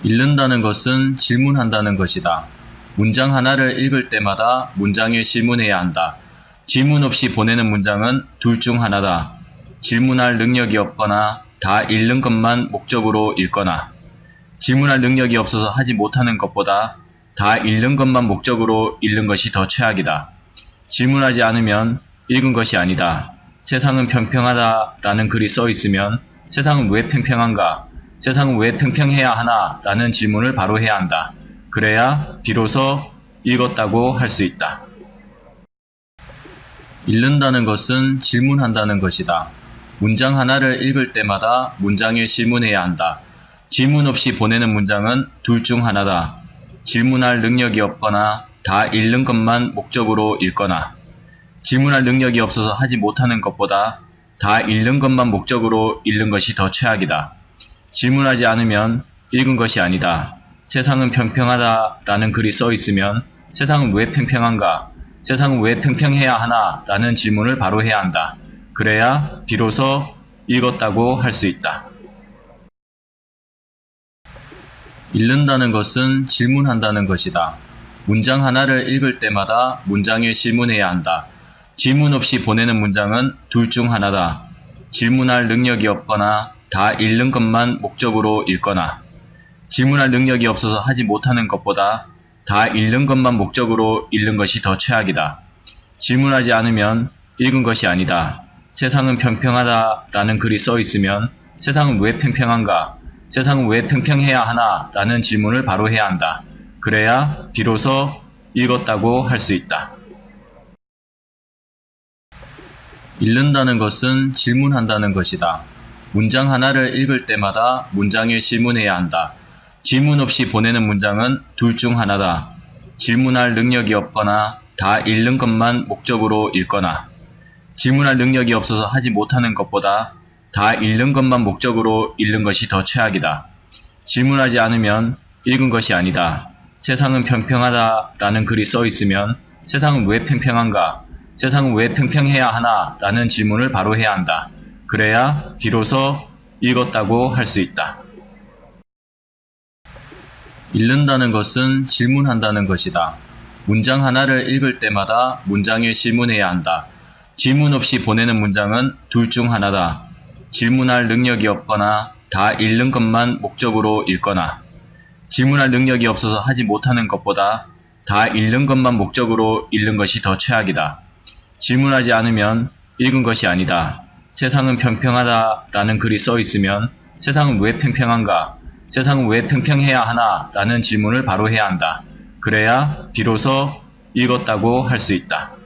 읽는다는 것은 질문한다는 것이다. 문장 하나를 읽을 때마다 문장에 질문해야 한다. 질문 없이 보내는 문장은 둘 중 하나다. 질문할 능력이 없거나 다 읽는 것만 목적으로 읽거나, 질문할 능력이 없어서 하지 못하는 것보다 다 읽는 것만 목적으로 읽는 것이 더 최악이다. 질문하지 않으면 읽은 것이 아니다. 세상은 평평하다 라는 글이 써 있으면 세상은 왜 평평한가? 세상은 왜 평평해야 하나? 라는 질문을 바로 해야 한다. 그래야 비로소 읽었다고 할 수 있다. 읽는다는 것은 질문한다는 것이다. 문장 하나를 읽을 때마다 문장에 질문해야 한다. 질문 없이 보내는 문장은 둘 중 하나다. 질문할 능력이 없거나 다 읽는 것만 목적으로 읽거나, 질문할 능력이 없어서 하지 못하는 것보다 다 읽는 것만 목적으로 읽는 것이 더 최악이다. 질문하지 않으면 읽은 것이 아니다. 세상은 평평하다 라는 글이 써 있으면 세상은 왜 평평한가? 세상은 왜 평평해야 하나? 라는 질문을 바로 해야 한다. 그래야 비로소 읽었다고 할 수 있다. 읽는다는 것은 질문한다는 것이다. 문장 하나를 읽을 때마다 문장에 질문해야 한다. 질문 없이 보내는 문장은 둘 중 하나다. 질문할 능력이 없거나 다 읽는 것만 목적으로 읽거나, 질문할 능력이 없어서 하지 못하는 것보다 다 읽는 것만 목적으로 읽는 것이 더 최악이다. 질문하지 않으면 읽은 것이 아니다. 세상은 평평하다 라는 글이 써 있으면 세상은 왜 평평한가? 세상은 왜 평평해야 하나? 라는 질문을 바로 해야 한다. 그래야 비로소 읽었다고 할 수 있다. 읽는다는 것은 질문한다는 것이다. 문장 하나를 읽을 때마다 문장에 질문해야 한다. 질문 없이 보내는 문장은 둘 중 하나다. 질문할 능력이 없거나 다 읽는 것만 목적으로 읽거나, 질문할 능력이 없어서 하지 못하는 것보다 다 읽는 것만 목적으로 읽는 것이 더 최악이다. 질문하지 않으면 읽은 것이 아니다. 세상은 평평하다 라는 글이 써 있으면 세상은 왜 평평한가? 세상은 왜 평평해야 하나? 라는 질문을 바로 해야 한다. 그래야 비로소 읽었다고 할 수 있다. 읽는다는 것은 질문한다는 것이다. 문장 하나를 읽을 때마다 문장에 질문해야 한다. 질문 없이 보내는 문장은 둘 중 하나다. 질문할 능력이 없거나 다 읽는 것만 목적으로 읽거나, 질문할 능력이 없어서 하지 못하는 것보다 다 읽는 것만 목적으로 읽는 것이 더 최악이다. 질문하지 않으면 읽은 것이 아니다. 세상은 평평하다 라는 글이 써 있으면 세상은 왜 평평한가? 세상은 왜 평평해야 하나? 라는 질문을 바로 해야 한다. 그래야 비로소 읽었다고 할 수 있다.